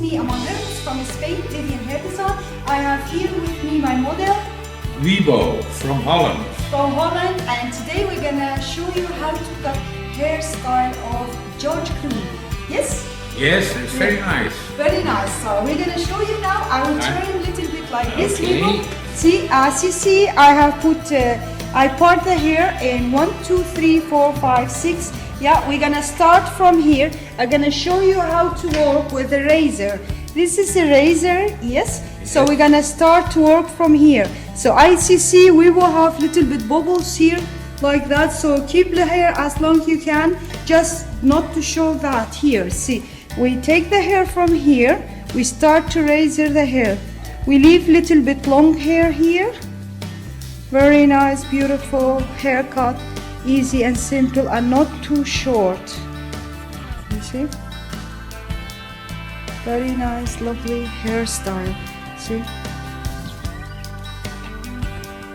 me, Amalhermuz from Spain, Vivian Hair Design. I have here with me my model Wiebo from Holland. from Holland, and today we're gonna show you how to cut hairstyle of George Clooney. Yes? Yes, it's very nice. Very nice. So we're gonna show you now. I will turn a little bit like this. Okay. Wiebo. See, as you see, I have put, I part the hair in 1, 2, 3, 4, 5, 6. Yeah, we're gonna start from here. I'm gonna show you how to work with a razor. This is a razor, yes. So we're gonna start to work from here. So as you see, we will have little bit bubbles here, like that. So keep the hair as long as you can, just not to show that here. See, we take the hair from here. We start to razor the hair. We leave little bit long hair here. Very nice, beautiful haircut. Easy and simple and not too short. You see? Very nice, lovely hairstyle. See?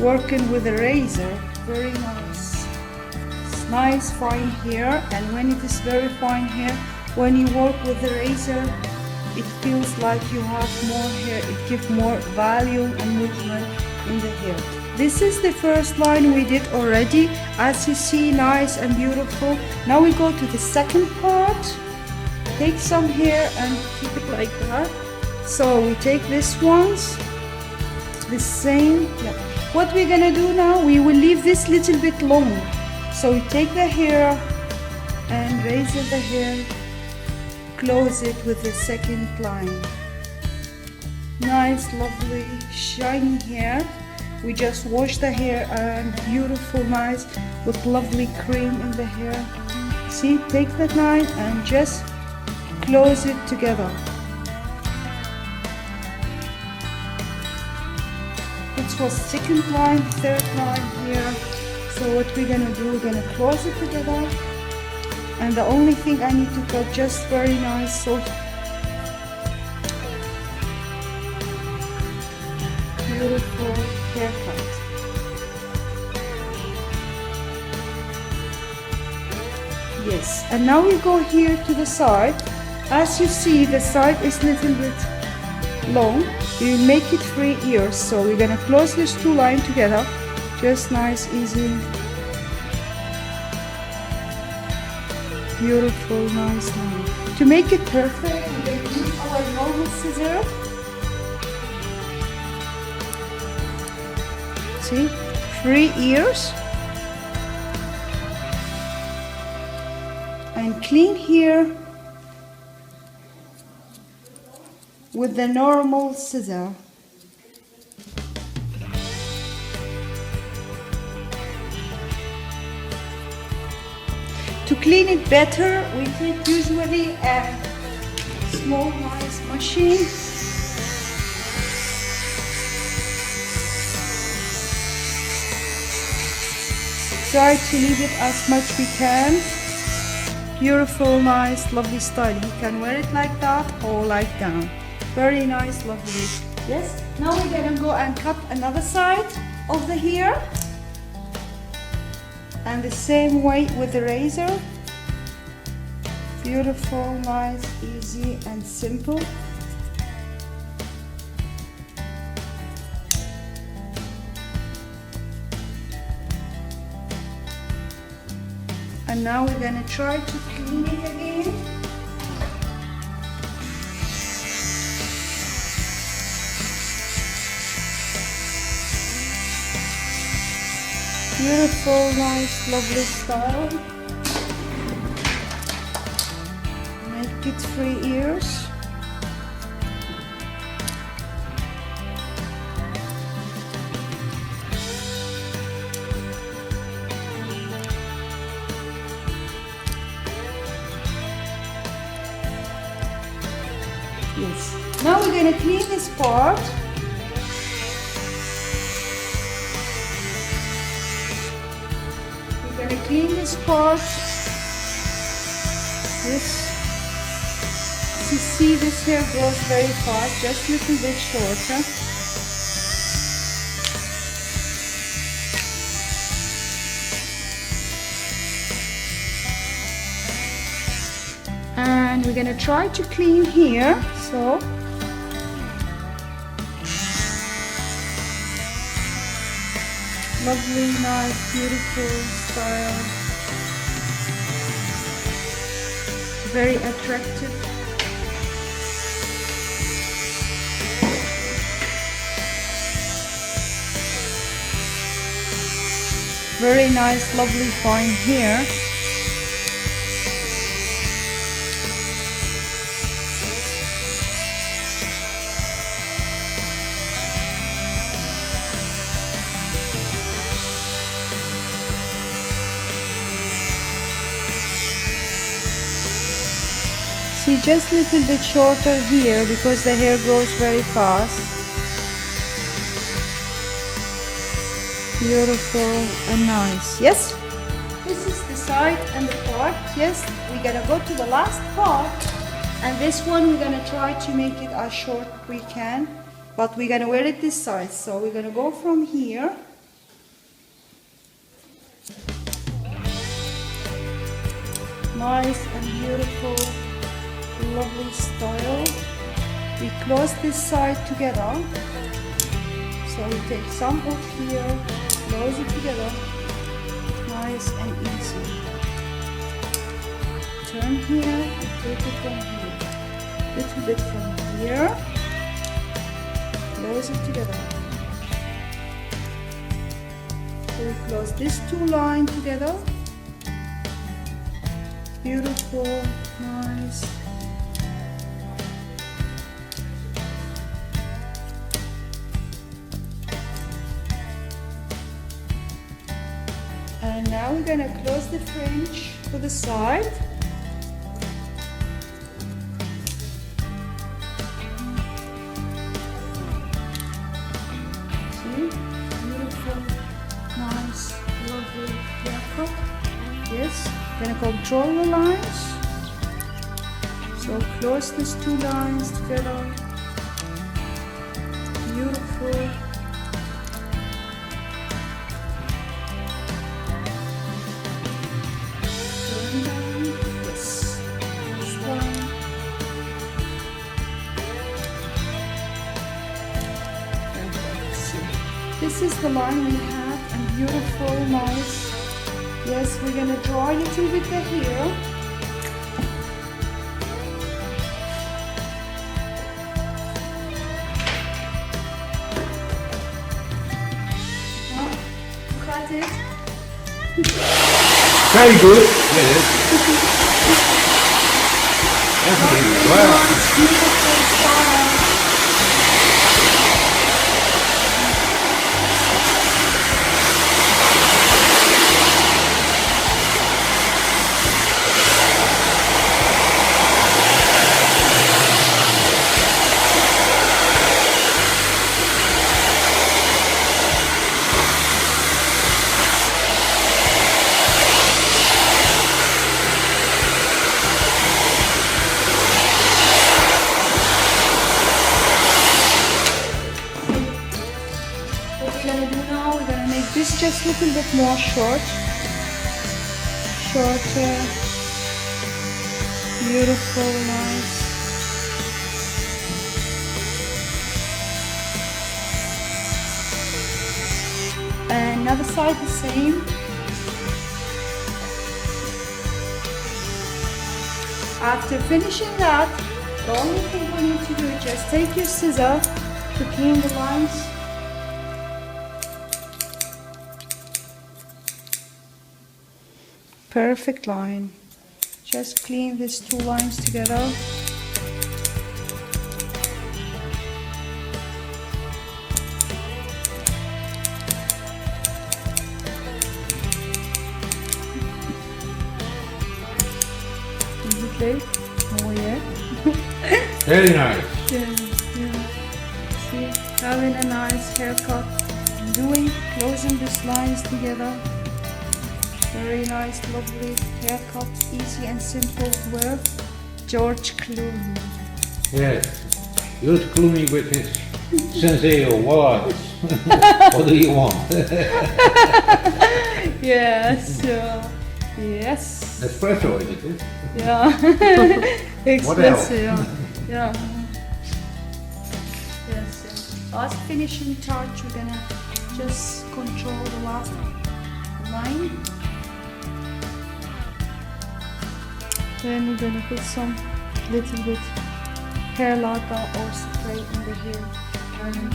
Working with a razor, very nice. It's nice, fine hair, and when it is very fine hair, when you work with the razor, it feels like you have more hair. It gives more volume and movement in the hair. This is the first line we did already. As you see, nice and beautiful. Now we go to the second part. Take some hair and keep it like that. So we take this ones, the same. Yeah. What we're gonna do now, we will leave this little bit long. So we take the hair and razor the hair, close it with the second line. Nice, lovely, shiny hair. We just wash the hair and beautiful, nice, with lovely cream in the hair. See, take the knife and just close it together. It was second line, third line here. So what we're gonna do, we're gonna close it together. And the only thing I need to cut, just very nice, soft, beautiful haircut. Yes, and now we go here to the side. As you see, the side is a little bit long. We will make it 3 ears. So we're gonna close these two lines together. Just nice, easy, beautiful, nice line. To make it perfect, we're gonna use our normal scissor. See, 3 ears, and clean here with the normal scissor. To clean it better, we take usually a small nice machine. Try to leave it as much we can. Beautiful, nice, lovely style. You can wear it like that or like down. Very nice, lovely. Yes. Now we're gonna go and cut another side of the hair. And the same way with the razor. Beautiful, nice, easy and simple. And now we're gonna try to clean it again. Beautiful, nice, lovely style. Make it 3 ears. Yes. Now we're going to clean this part. We're going to clean this part. This, you see, this hair grows very fast, just a little bit shorter. And we're gonna try to clean here. So lovely, nice, beautiful style. Very attractive. Very nice, lovely, fine hair. See, just a little bit shorter here because the hair grows very fast. Beautiful and nice. Yes, this is the side and the part. Yes, we're gonna go to the last part, and this one we're gonna try to make it as short we can, but we're gonna wear it this side. So we're gonna go from here. Nice and beautiful, lovely style. We close this side together. So we take some off here, close it together, nice and easy. Turn here and take it from here, little bit from here, close it together. So we close these two lines together. Beautiful, nice. And now we're gonna close the fringe to the side. See, beautiful, nice, lovely haircut. Yes, gonna control the lines. So close these two lines together. Beautiful. This is the line we have, and beautiful, nice. Yes, we're gonna draw a little bit the hair. Oh, cut it. Very good. Yes. Everything well. Beautiful style. This just a little bit more shorter, beautiful, nice. And another side the same. After finishing that, the only thing we need to do is just take your scissor to clean the lines. Perfect line. Just clean these two lines together. Lovely. Oh yeah. Very nice. Yeah. See, having a nice haircut. Closing these lines together. Very nice, lovely haircut, easy and simple to wear. George Clooney. Yes. George Clooney with his sensei words. What do you want? Yes. Yes. Espresso, is it? Yeah. What else? Espresso, yeah. Yeah. Yes, yeah. Last finishing touch, we're gonna just control the last line. Then we're gonna put some little bit hair lacquer or spray in the hair. And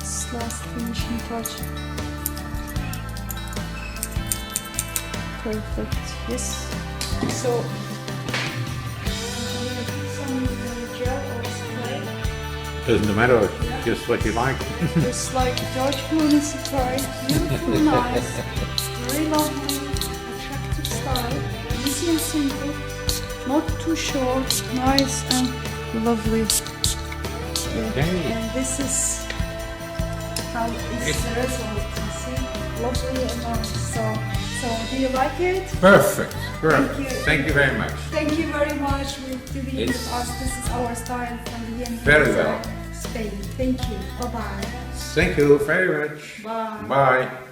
this last finishing touch. Perfect. Yes. So I'm gonna put some gel or spray. Doesn't matter, just what you like. Just like George Clooney spray. Beautiful, nice, very lovely, attractive style. Easy and simple. Not too short. Nice and lovely. Yeah. Okay. And this is how it's the result. You see, lovely and nice. So do you like it? Perfect. Thank you. Thank you very much. Thank you very much for being with It's us. This is our style from the beginning. very well. Spain. Thank you. Bye bye. Thank you very much. Bye. Bye.